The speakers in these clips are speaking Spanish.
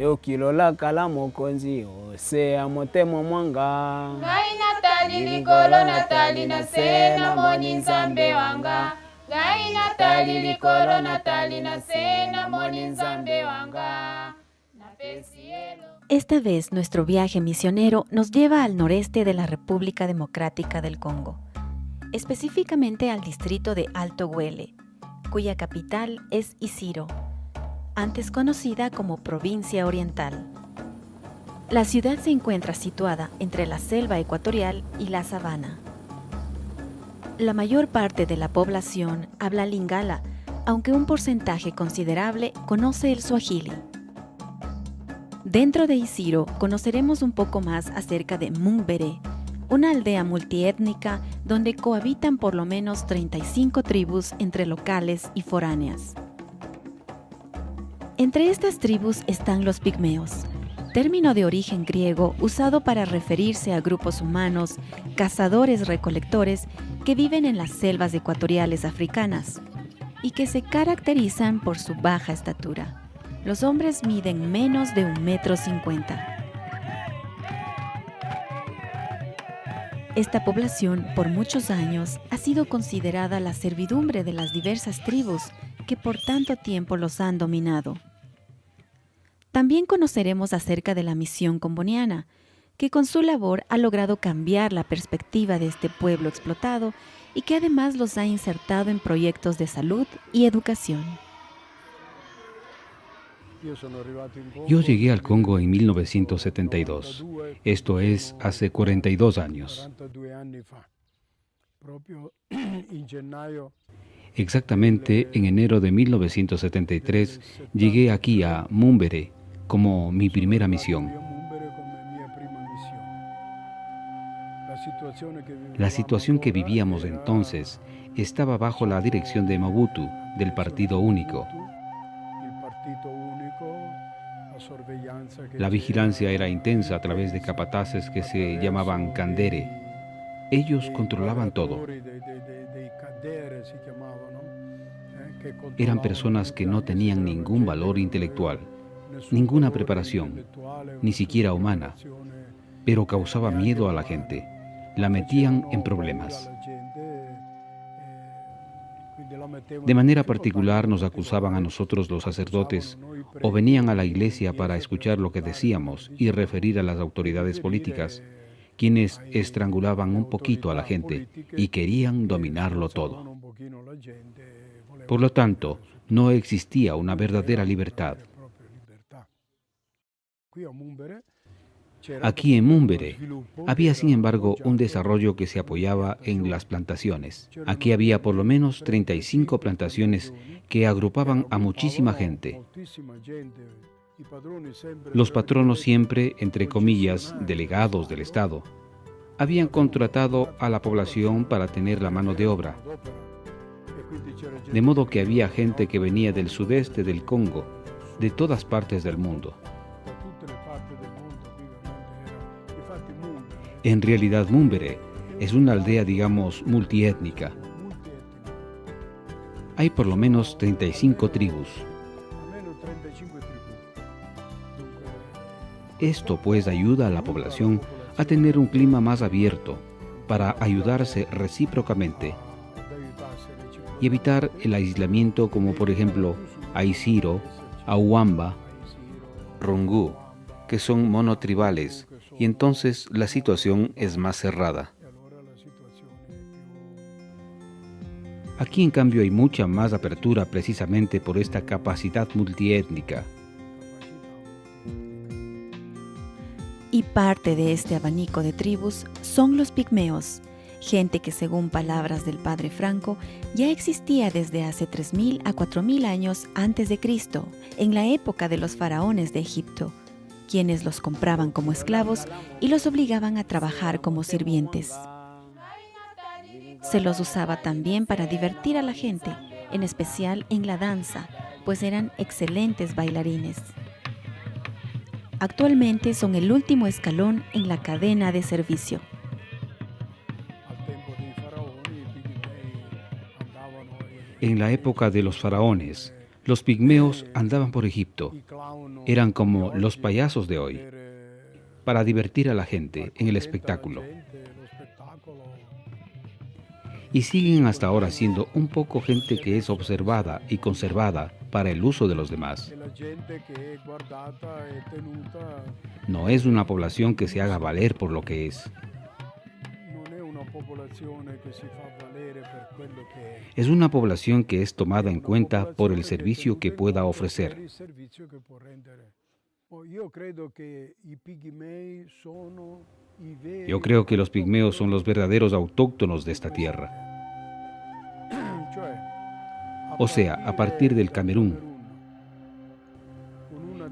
yokilola kala mokonzi osea motemo mwanga ngai natali likolo natali na se namoni nzambe wanga ngai natali likolo natali na se namoni nzambe wanga. Esta vez nuestro viaje misionero nos lleva al noreste de la República Democrática del Congo, específicamente al distrito de Alto Huele, cuya capital es Isiro, antes conocida como Provincia Oriental. La ciudad se encuentra situada entre la selva ecuatorial y la sabana. La mayor parte de la población habla lingala, aunque un porcentaje considerable conoce el suajili. Dentro de Isiro conoceremos un poco más acerca de Mumbere, una aldea multiétnica donde cohabitan por lo menos 35 tribus entre locales y foráneas. Entre estas tribus están los pigmeos, término de origen griego usado para referirse a grupos humanos, cazadores-recolectores que viven en las selvas ecuatoriales africanas y que se caracterizan por su baja estatura. Los hombres miden menos de 1,50 m. Esta población, por muchos años, ha sido considerada la servidumbre de las diversas tribus que por tanto tiempo los han dominado. También conoceremos acerca de la misión comboniana, que con su labor ha logrado cambiar la perspectiva de este pueblo explotado y que además los ha insertado en proyectos de salud y educación. Yo llegué al Congo en 1972, esto es, hace 42 años. Exactamente en enero de 1973 llegué aquí a Mumbere como mi primera misión. La situación que vivíamos entonces estaba bajo la dirección de Mobutu, del Partido Único. La vigilancia era intensa a través de capataces que se llamaban Kandere. Ellos controlaban todo. Eran personas que no tenían ningún valor intelectual, ninguna preparación, ni siquiera humana, pero causaban miedo a la gente, la metían en problemas. De manera particular nos acusaban a nosotros los sacerdotes o venían a la iglesia para escuchar lo que decíamos y referir a las autoridades políticas, quienes estrangulaban un poquito a la gente y querían dominarlo todo. Por lo tanto, no existía una verdadera libertad. Aquí en Mumbere había, sin embargo, un desarrollo que se apoyaba en las plantaciones. Aquí había por lo menos 35 plantaciones que agrupaban a muchísima gente. Los patronos siempre, entre comillas, delegados del Estado, habían contratado a la población para tener la mano de obra. De modo que había gente que venía del sudeste del Congo, de todas partes del mundo. En realidad, Mumbere es una aldea, digamos, multiétnica. Hay por lo menos 35 tribus. Esto pues ayuda a la población a tener un clima más abierto para ayudarse recíprocamente y evitar el aislamiento como por ejemplo Aisiro, Auamba, Rongu, que son monotribales y entonces la situación es más cerrada. Aquí en cambio hay mucha más apertura precisamente por esta capacidad multiétnica. Y parte de este abanico de tribus son los pigmeos, gente que según palabras del padre Franco ya existía desde hace 3.000 a 4.000 años antes de Cristo, en la época de los faraones de Egipto, quienes los compraban como esclavos y los obligaban a trabajar como sirvientes. Se los usaba también para divertir a la gente, en especial en la danza, pues eran excelentes bailarines. Actualmente son el último escalón en la cadena de servicio. En la época de los faraones, Los pigmeos andaban por Egipto. Eran como los payasos de hoy, para divertir a la gente en el espectáculo. Y siguen hasta ahora siendo un poco gente que es observada y conservada para el uso de los demás. No es una población que se haga valer por lo que es. Es una población que es tomada en cuenta por el servicio que pueda ofrecer. Yo creo que los pigmeos son los verdaderos autóctonos de esta tierra. O sea, a partir del Camerún,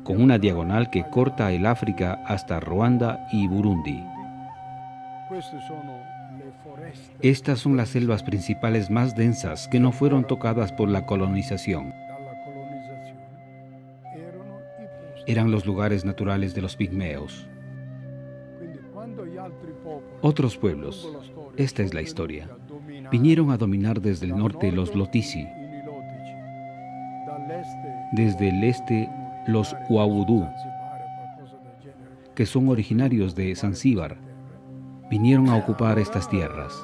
con una diagonal que corta el África hasta Ruanda y Burundi. Estas son las selvas principales más densas que no fueron tocadas por la colonización. Eran los lugares naturales de los pigmeos. Otros pueblos, esta es la historia, vinieron a dominar desde el norte los Lotisi, desde el este los Huaudú, que son originarios de Zanzíbar, vinieron a ocupar estas tierras.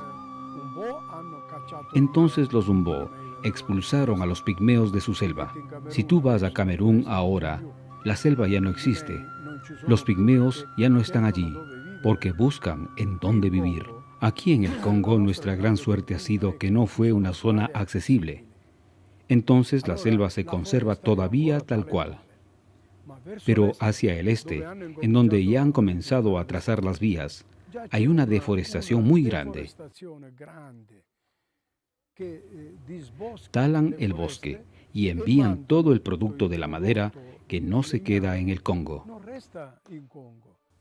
Entonces los Umbó expulsaron a los pigmeos de su selva. Si tú vas a Camerún ahora, la selva ya no existe. Los pigmeos ya no están allí, porque buscan en dónde vivir. Aquí en el Congo nuestra gran suerte ha sido que no fue una zona accesible. Entonces la selva se conserva todavía tal cual. Pero hacia el este, en donde ya han comenzado a trazar las vías, hay una deforestación muy grande. Talan el bosque y envían todo el producto de la madera que no se queda en el Congo.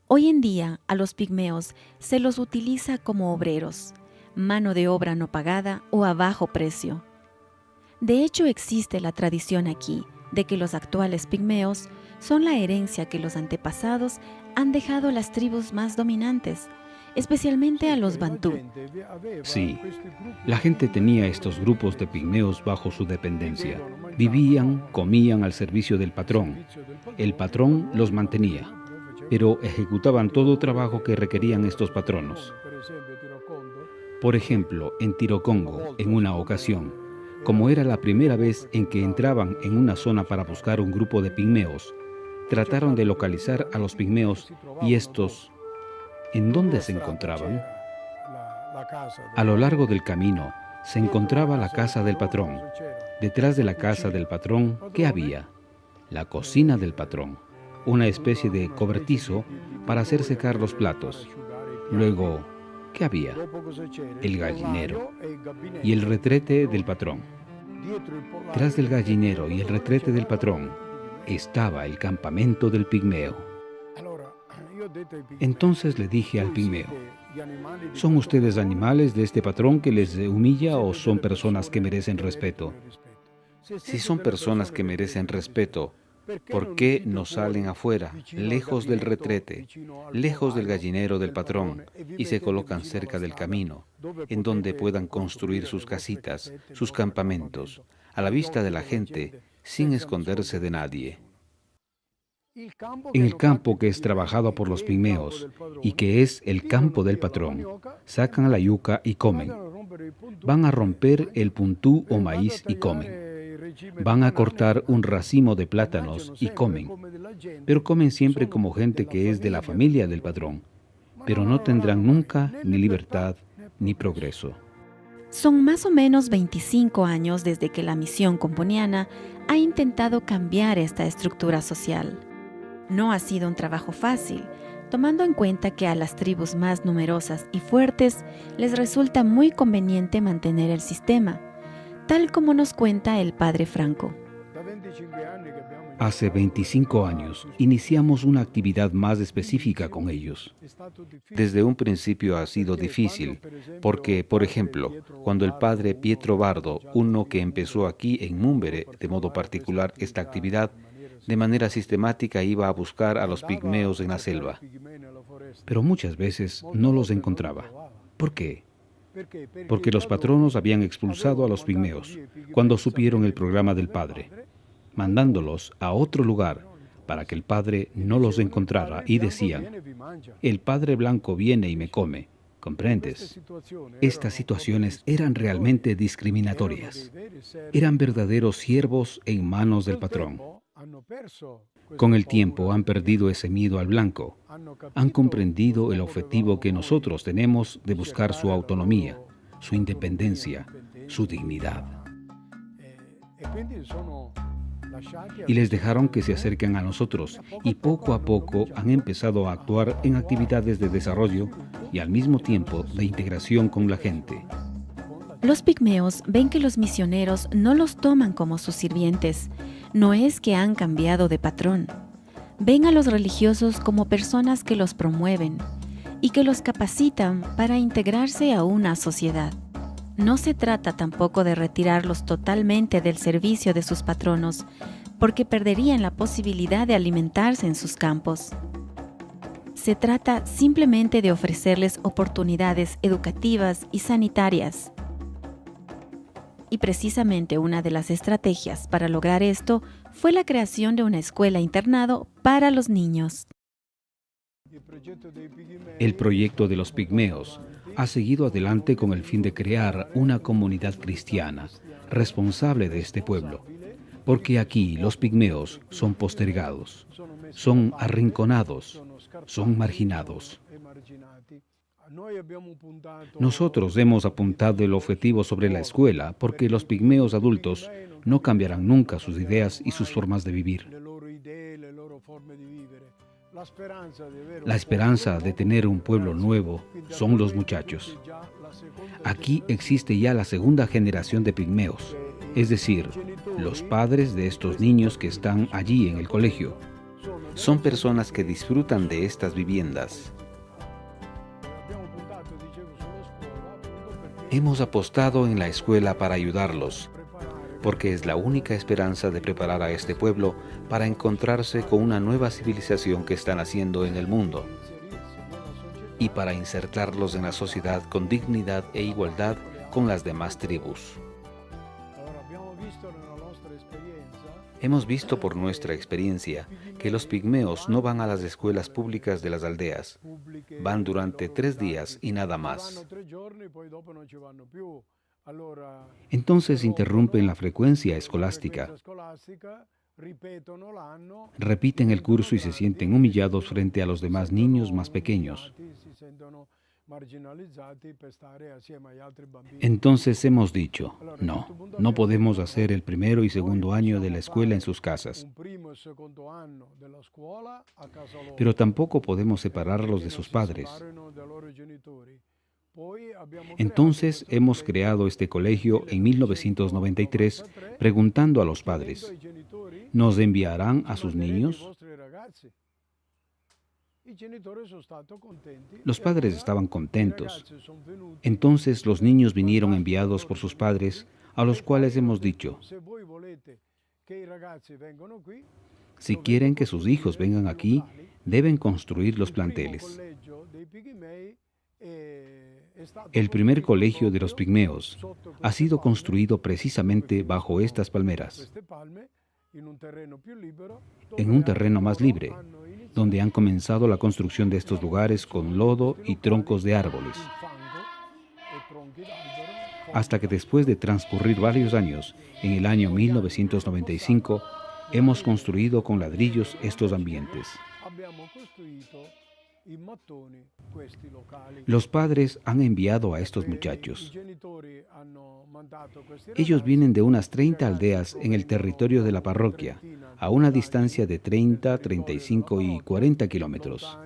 Hoy en día a los pigmeos se los utiliza como obreros, mano de obra no pagada o a bajo precio. De hecho existe la tradición aquí de que los actuales pigmeos son la herencia que los antepasados han dejado a las tribus más dominantes, especialmente a los bantú. Sí, la gente tenía estos grupos de pigmeos bajo su dependencia. Vivían, comían al servicio del patrón. El patrón los mantenía, pero ejecutaban todo trabajo que requerían estos patronos. Por ejemplo, en Tirocongo, en una ocasión, como era la primera vez en que entraban en una zona para buscar un grupo de pigmeos, trataron de localizar a los pigmeos y estos, ¿en dónde se encontraban? A lo largo del camino se encontraba la casa del patrón. Detrás de la casa del patrón, ¿qué había? La cocina del patrón, una especie de cobertizo para hacer secar los platos. Luego, ¿qué había? El gallinero y el retrete del patrón. Tras del gallinero y el retrete del patrón estaba el campamento del pigmeo. Entonces le dije al pigmeo, ¿son ustedes animales de este patrón que les humilla o son personas que merecen respeto? Si son personas que merecen respeto, ¿por qué no salen afuera, lejos del retrete, lejos del gallinero del patrón, y se colocan cerca del camino, en donde puedan construir sus casitas, sus campamentos, a la vista de la gente, sin esconderse de nadie? En el campo que es trabajado por los pigmeos y que es el campo del patrón, sacan la yuca y comen. Van a romper el puntú o maíz y comen. Van a cortar un racimo de plátanos y comen. Pero comen siempre como gente que es de la familia del patrón. Pero no tendrán nunca ni libertad ni progreso. Son más o menos 25 años desde que la misión componiana ha intentado cambiar esta estructura social. No ha sido un trabajo fácil, tomando en cuenta que a las tribus más numerosas y fuertes les resulta muy conveniente mantener el sistema, tal como nos cuenta el padre Franco. Hace 25 años iniciamos una actividad más específica con ellos. Desde un principio ha sido difícil, porque, por ejemplo, cuando el padre Pietro Bardo, uno que empezó aquí en Múmbere de modo particular esta actividad, de manera sistemática iba a buscar a los pigmeos en la selva, pero muchas veces no los encontraba. ¿Por qué? Porque los patronos habían expulsado a los pigmeos cuando supieron el programa del padre. mandándolos a otro lugar para que el padre no los encontrara, y decían: el padre blanco viene y me come. ¿Comprendes? Estas situaciones eran realmente discriminatorias. Eran verdaderos siervos en manos del patrón. Con el tiempo han perdido ese miedo al blanco. Han comprendido el objetivo que nosotros tenemos de buscar su autonomía, su independencia, su dignidad. Y les dejaron que se acerquen a nosotros, y poco a poco han empezado a actuar en actividades de desarrollo y al mismo tiempo de integración con la gente. Los pigmeos ven que los misioneros no los toman como sus sirvientes. No es que han cambiado de patrón. Ven a los religiosos como personas que los promueven y que los capacitan para integrarse a una sociedad. No se trata tampoco de retirarlos totalmente del servicio de sus patronos, porque perderían la posibilidad de alimentarse en sus campos. Se trata simplemente de ofrecerles oportunidades educativas y sanitarias. Y precisamente una de las estrategias para lograr esto fue la creación de una escuela-internado para los niños. El proyecto de los pigmeos ha seguido adelante con el fin de crear una comunidad cristiana responsable de este pueblo, porque aquí los pigmeos son postergados, son arrinconados, son marginados. Nosotros hemos apuntado el objetivo sobre la escuela porque los pigmeos adultos no cambiarán nunca sus ideas y sus formas de vivir. La esperanza de tener un pueblo nuevo son los muchachos. Aquí existe ya la segunda generación de pigmeos, es decir, los padres de estos niños que están allí en el colegio. Son personas que disfrutan de estas viviendas. Hemos apostado en la escuela para ayudarlos, porque es la única esperanza de preparar a este pueblo para encontrarse con una nueva civilización que está naciendo en el mundo y para insertarlos en la sociedad con dignidad e igualdad con las demás tribus. Hemos visto por nuestra experiencia que los pigmeos no van a las escuelas públicas de las aldeas. Van durante 3 días y nada más. Entonces interrumpen la frecuencia escolástica, repiten el curso y se sienten humillados frente a los demás niños más pequeños. Entonces hemos dicho, no podemos hacer el primero y segundo año de la escuela en sus casas, pero tampoco podemos separarlos de sus padres. Entonces hemos creado este colegio en 1993 preguntando a los padres, ¿nos enviarán a sus niños? Los padres estaban contentos. Entonces los niños vinieron enviados por sus padres, a los cuales hemos dicho, si quieren que sus hijos vengan aquí, deben construir los planteles. El primer colegio de los pigmeos ha sido construido precisamente bajo estas palmeras, en un terreno más libre, donde han comenzado la construcción de estos lugares con lodo y troncos de árboles. Hasta que después de transcurrir varios años, en el año 1995, hemos construido con ladrillos estos ambientes. Los padres han enviado a estos muchachos. Ellos vienen de unas 30 aldeas en el territorio de la parroquia, a una distancia de 30, 35 y 40 kilómetros.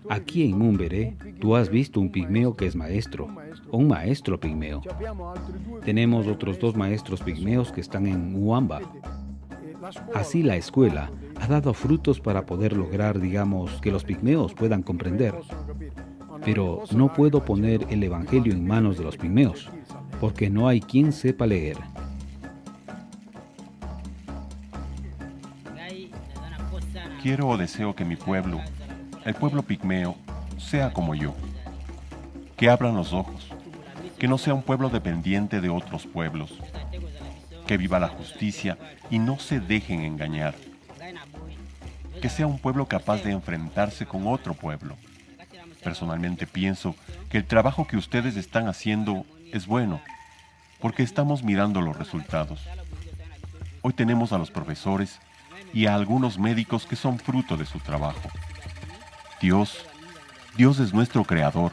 Aquí en Mumbere, tú has visto un pigmeo que es maestro, o un maestro pigmeo. Tenemos otros 2 maestros pigmeos que están en Muamba. Así la escuela ha dado frutos para poder lograr, digamos, que los pigmeos puedan comprender. Pero no puedo poner el evangelio en manos de los pigmeos, porque no hay quien sepa leer. Quiero o deseo que mi pueblo, el pueblo pigmeo, sea como yo. que abran los ojos, que no sea un pueblo dependiente de otros pueblos, que viva la justicia y no se dejen engañar, que sea un pueblo capaz de enfrentarse con otro pueblo. Personalmente pienso que el trabajo que ustedes están haciendo es bueno, porque estamos mirando los resultados. Hoy tenemos a los profesores y a algunos médicos que son fruto de su trabajo. Dios es nuestro creador,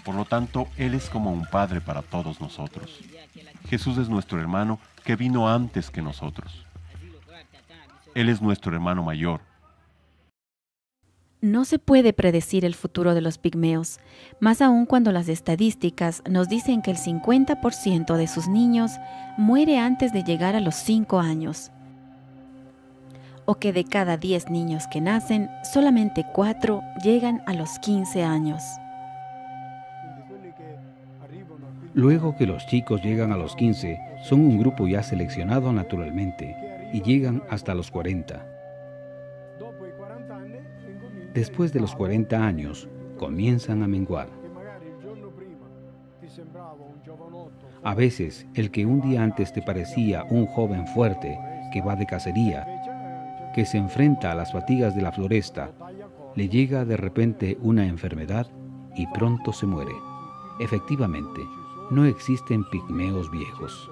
por lo tanto, Él es como un padre para todos nosotros. Jesús es nuestro hermano que vino antes que nosotros. Él es nuestro hermano mayor. No se puede predecir el futuro de los pigmeos, más aún cuando las estadísticas nos dicen que el 50% de sus niños muere antes de llegar a los 5 años, o que de cada 10 niños que nacen, solamente 4 llegan a los 15 años. Luego que los chicos llegan a los 15, son un grupo ya seleccionado naturalmente y llegan hasta los 40. Después de los 40 años, comienzan a menguar. A veces, el que un día antes te parecía un joven fuerte que va de cacería, que se enfrenta a las fatigas de la floresta, le llega de repente una enfermedad y pronto se muere. Efectivamente, no existen pigmeos viejos.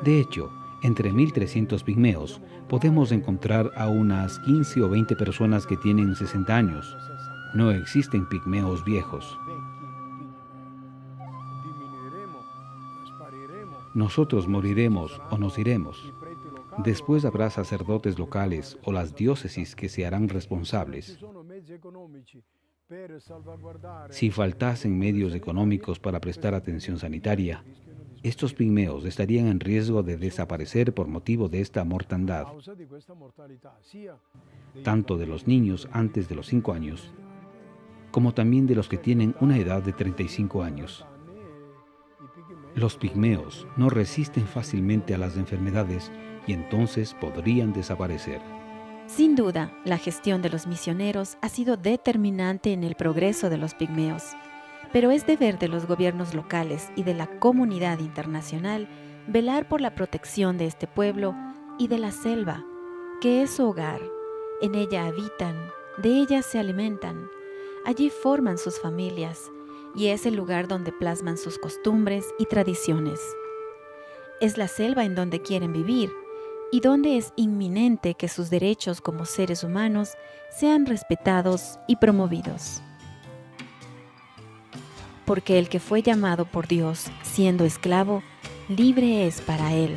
De hecho, entre 1.300 pigmeos podemos encontrar a unas 15 o 20 personas que tienen 60 años. No existen pigmeos viejos. Nosotros moriremos o nos iremos. Después habrá sacerdotes locales o las diócesis que se harán responsables. Si faltasen medios económicos para prestar atención sanitaria, estos pigmeos estarían en riesgo de desaparecer por motivo de esta mortandad, tanto de los niños antes de los 5 años, como también de los que tienen una edad de 35 años. Los pigmeos no resisten fácilmente a las enfermedades y entonces podrían desaparecer. Sin duda, la gestión de los misioneros ha sido determinante en el progreso de los pigmeos, pero es deber de los gobiernos locales y de la comunidad internacional velar por la protección de este pueblo y de la selva, que es su hogar. En ella habitan, de ella se alimentan, allí forman sus familias y es el lugar donde plasman sus costumbres y tradiciones. Es la selva en donde quieren vivir y donde es inminente que sus derechos como seres humanos sean respetados y promovidos. Porque el que fue llamado por Dios siendo esclavo, libre es para él.